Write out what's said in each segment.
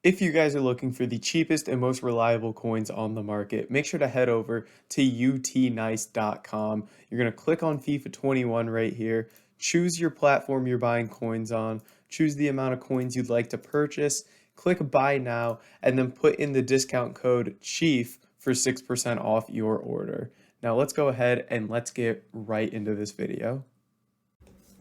If you guys are looking for the cheapest and most reliable coins on the market, make sure to head over to utnice.com. You're going to click on FIFA 21 right here, choose your platform you're buying coins on, choose the amount of coins you'd like to purchase, click buy now, and then put in the discount code CHIEF for 6% off your order. Now let's go ahead and let's get right into this video.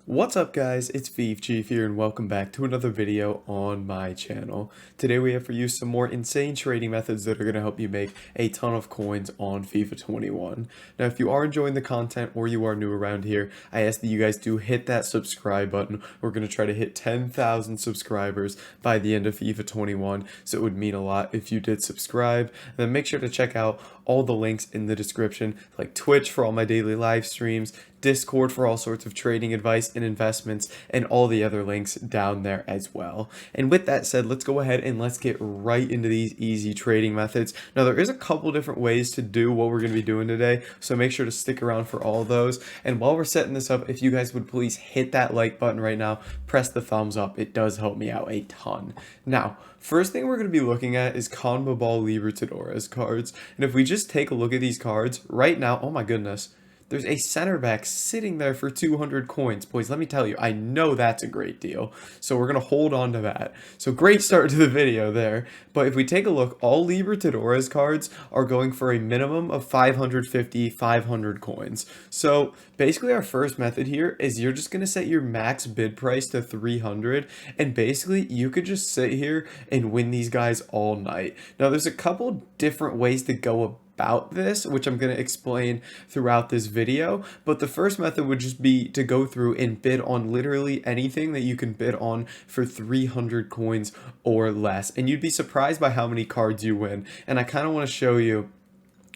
What's up guys, it's Fifa Chief here and welcome back to another video on my channel. Today we have for you some more insane trading methods that are going to help you make a ton of coins on FIFA 21. Now if you are enjoying the content or you are new around here, I ask that you guys do hit that subscribe button. We're going to try to hit 10,000 subscribers by the end of FIFA 21, so it would mean a lot if you did subscribe. And then make sure to check out all the links in the description, like Twitch for all my daily live streams, Discord for all sorts of trading advice and investments, and all the other links down there as well. And with that said, let's go ahead and let's get right into these easy trading methods. Now there is a couple different ways to do what we're going to be doing today, so make sure to stick around for all of those. And while we're setting this up, if you guys would please hit that like button right now, press the thumbs up, it does help me out a ton. Now, first thing we're going to be looking at is CONMEBOL Libertadores cards. And if we just take a look at these cards right now, oh my goodness, there's a center back sitting there for 200 coins. Boys, let me tell you, I know that's a great deal. So we're going to hold on to that. So great start to the video there. But if we take a look, all Libertadores cards are going for a minimum of 500 coins. So basically our first method here is you're just going to set your max bid price to 300. And basically you could just sit here and win these guys all night. Now there's a couple different ways to go about this, which I'm going to explain throughout this video, but the first method would just be to go through and bid on literally anything that you can bid on for 300 coins or less, and you'd be surprised by how many cards you win. And I kind of want to show you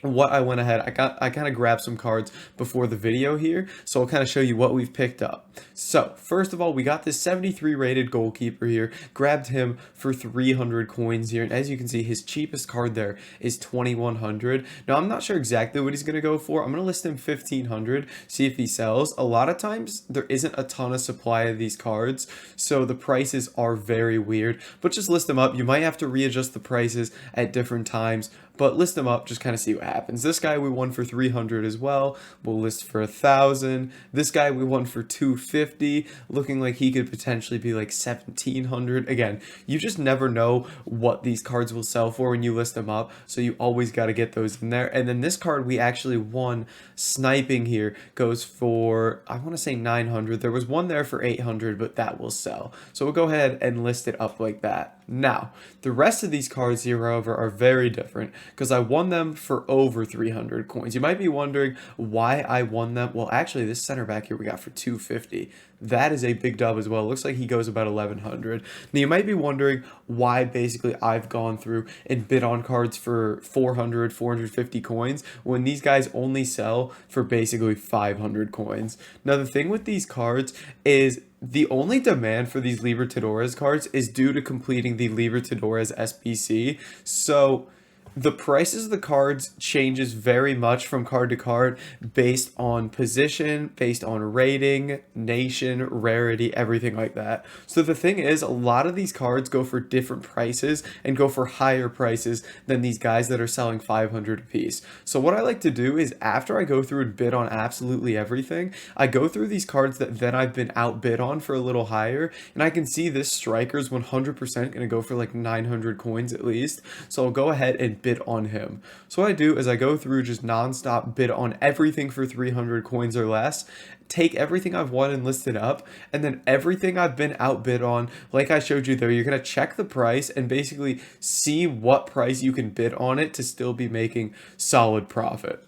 what I went ahead, I kind of grabbed some cards before the video here, so I'll kind of show you what we've picked up. So first of all, we got this 73 rated goalkeeper here, grabbed him for 300 coins here, and as you can see, his cheapest card there is 2100. Now I'm not sure exactly what he's going to go for. I'm going to list him 1500, see if he sells. A lot of times there isn't a ton of supply of these cards, so the prices are very weird, but just list them up. You might have to readjust the prices at different times, but list them up, just kind of see what happens. This guy we won for 300 as well. We'll list for 1,000. This guy we won for 250, looking like he could potentially be like 1,700. Again, you just never know what these cards will sell for when you list them up, so you always got to get those in there. And then this card we actually won, Sniping here, goes for, I want to say 900. There was one there for 800, but that will sell. So we'll go ahead and list it up like that. Now, the rest of these cards here, however, are very different because I won them for over 300 coins. You might be wondering why I won them. Well, actually, this center back here we got for 250. That is a big dub as well. It looks like he goes about 1100. Now, you might be wondering why basically I've gone through and bid on cards for 400, 450 coins when these guys only sell for basically 500 coins. Now, the thing with these cards is the only demand for these Libertadores cards is due to completing the Libertadores SBC. So the prices of the cards changes very much from card to card based on position, based on rating, nation, rarity, everything like that. So the thing is, a lot of these cards go for different prices and go for higher prices than these guys that are selling 500 apiece. So what I like to do is after I go through and bid on absolutely everything, I go through these cards that then I've been outbid on for a little higher, and I can see this striker's 100% going to go for like 900 coins at least. So I'll go ahead and bid on him. So what I do is I go through just non-stop bid on everything for 300 coins or less, take everything I've won and list it up, and then everything I've been outbid on, like I showed you there, you're going to check the price and basically see what price you can bid on it to still be making solid profit.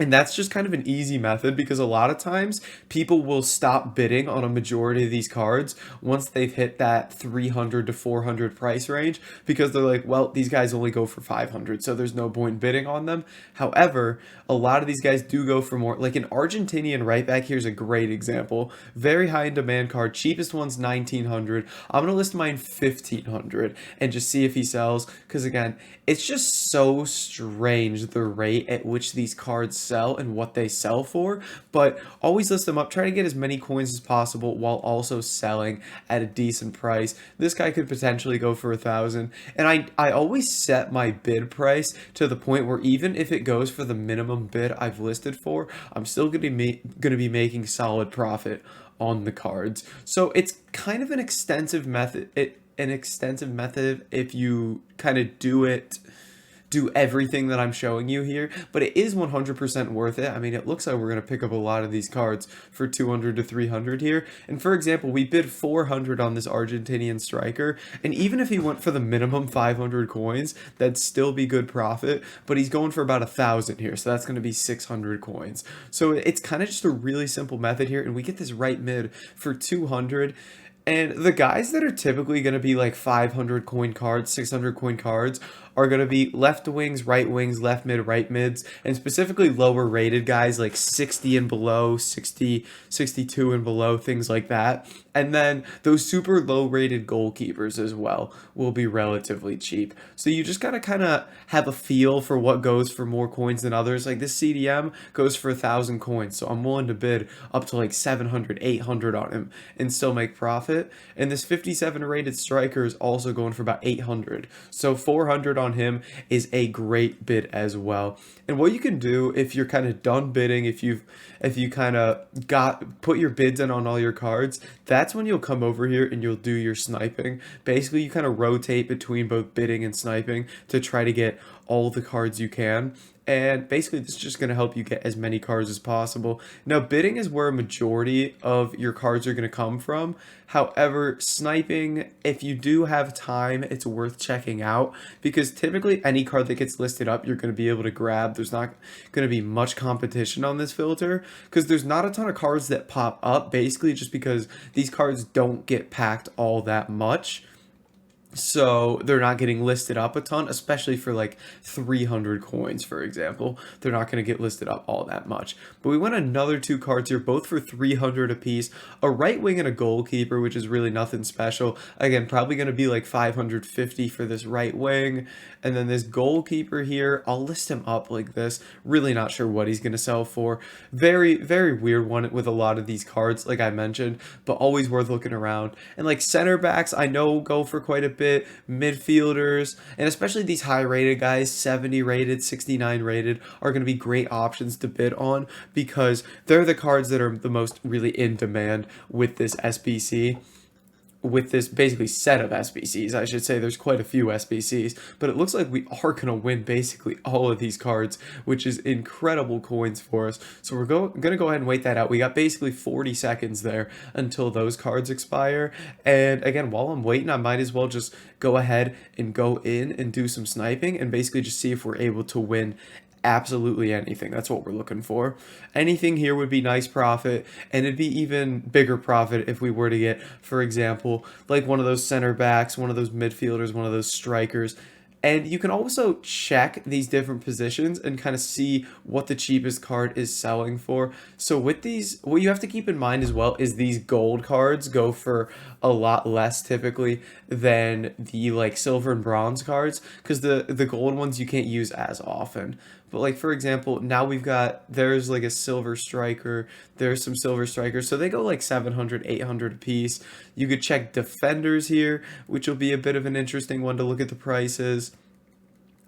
And that's just kind of an easy method because a lot of times people will stop bidding on a majority of these cards once they've hit that 300 to 400 price range because they're like, well, these guys only go for 500, so there's no point bidding on them. However, a lot of these guys do go for more. Like an Argentinian right back here's a great example. Very high in demand card. Cheapest one's 1900. I'm going to list mine 1500 and just see if he sells because again, it's just so strange the rate at which these cards sell and what they sell for, but always list them up. Try to get as many coins as possible while also selling at a decent price. This guy could potentially go for 1,000, and I always set my bid price to the point where even if it goes for the minimum bid I've listed for, I'm still going to be making solid profit on the cards. So it's kind of an extensive method. If you kind of do everything that I'm showing you here, but it is 100% worth it. I mean, it looks like we're going to pick up a lot of these cards for 200 to 300 here. And for example, we bid 400 on this Argentinian striker, and even if he went for the minimum 500 coins, that'd still be good profit, but he's going for about 1,000 here, so that's going to be 600 coins. So it's kind of just a really simple method here, and we get this right mid for 200. And the guys that are typically going to be like 500 coin cards, 600 coin cards, are going to be left wings, right wings, left mid, right mids, and specifically lower rated guys like 60 and below, 60, 62 and below, things like that. And then those super low rated goalkeepers as well will be relatively cheap. So you just got to kind of have a feel for what goes for more coins than others. Like this CDM goes for 1,000 coins, so I'm willing to bid up to like 700, 800 on him and still make profit. And this 57 rated striker is also going for about 800. So 400 on him is a great bid as well. And what you can do if you're kind of done bidding, if you kind of put your bids in on all your cards, that's when you'll come over here and you'll do your sniping. Basically, you kind of rotate between both bidding and sniping to try to get all the cards you can. And basically, this is just going to help you get as many cards as possible. Now, bidding is where a majority of your cards are going to come from. However, sniping, if you do have time, it's worth checking out, because typically any card that gets listed up, you're going to be able to grab. There's not going to be much competition on this filter because there's not a ton of cards that pop up, basically just because these cards don't get packed all that much. So they're not getting listed up a ton, especially for like 300 coins, for example. They're not going to get listed up all that much. But we went another two cards here, both for 300 apiece. A right wing and a goalkeeper, which is really nothing special. Again, probably going to be like 550 for this right wing. And then this goalkeeper here, I'll list him up like this. Really not sure what he's going to sell for. Very, very weird one with a lot of these cards, like I mentioned, but always worth looking around. And like center backs, I know go for quite a bit. Midfielders, and especially these high rated guys, 70 rated, 69 rated, are going to be great options to bid on because they're the cards that are the most really in demand with this SBC. With this basically set of SBCs, I should say. There's quite a few SBCs, but it looks like we are going to win basically all of these cards, which is incredible coins for us. So we're going to go ahead and wait that out. We got basically 40 seconds there until those cards expire. And again, while I'm waiting, I might as well just go ahead and go in and do some sniping and basically just see if we're able to win absolutely anything. That's what we're looking for. Anything here would be nice profit, and it'd be even bigger profit if we were to get, for example, like one of those center backs, one of those midfielders, one of those strikers. And you can also check these different positions and kind of see what the cheapest card is selling for. So with these, what you have to keep in mind as well is these gold cards go for a lot less typically than the like silver and bronze cards, because the gold ones you can't use as often. But like, for example, now there's like a silver striker, there's some silver strikers, so they go like 700, 800 a piece. You could check defenders here, which will be a bit of an interesting one to look at the prices.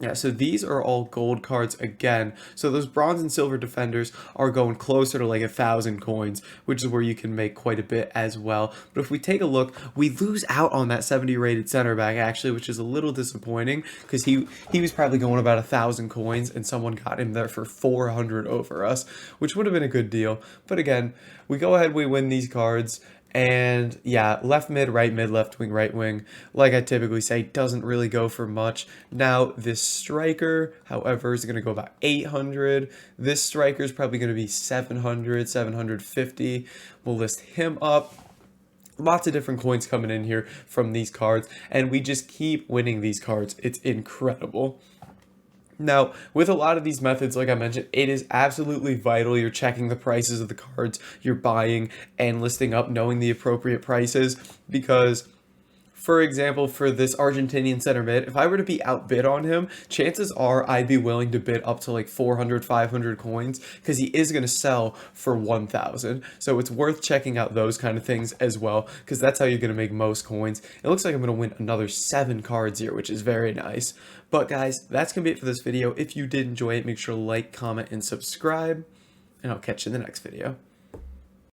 Yeah, so these are all gold cards again. So those bronze and silver defenders are going closer to like 1,000 coins, which is where you can make quite a bit as well. But if we take a look, we lose out on that 70 rated center back actually, which is a little disappointing because he was probably going about 1,000 coins and someone got him there for 400 over us, which would have been a good deal. But again, we go ahead, we win these cards. And yeah, left mid, left wing, right wing, like I typically say, doesn't really go for much. Now, this striker, however, is going to go about 800. This striker is probably going to be 700, 750. We'll list him up. Lots of different coins coming in here from these cards, and we just keep winning these cards. It's incredible. Now, with a lot of these methods, like I mentioned, it is absolutely vital you're checking the prices of the cards you're buying and listing up, knowing the appropriate prices, because For example, for this Argentinian center mid, if I were to be outbid on him, chances are I'd be willing to bid up to like 400, 500 coins because he is going to sell for 1,000. So it's worth checking out those kind of things as well because that's how you're going to make most coins. It looks like I'm going to win another 7 cards here, which is very nice. But guys, that's going to be it for this video. If you did enjoy it, make sure to like, comment, and subscribe, and I'll catch you in the next video.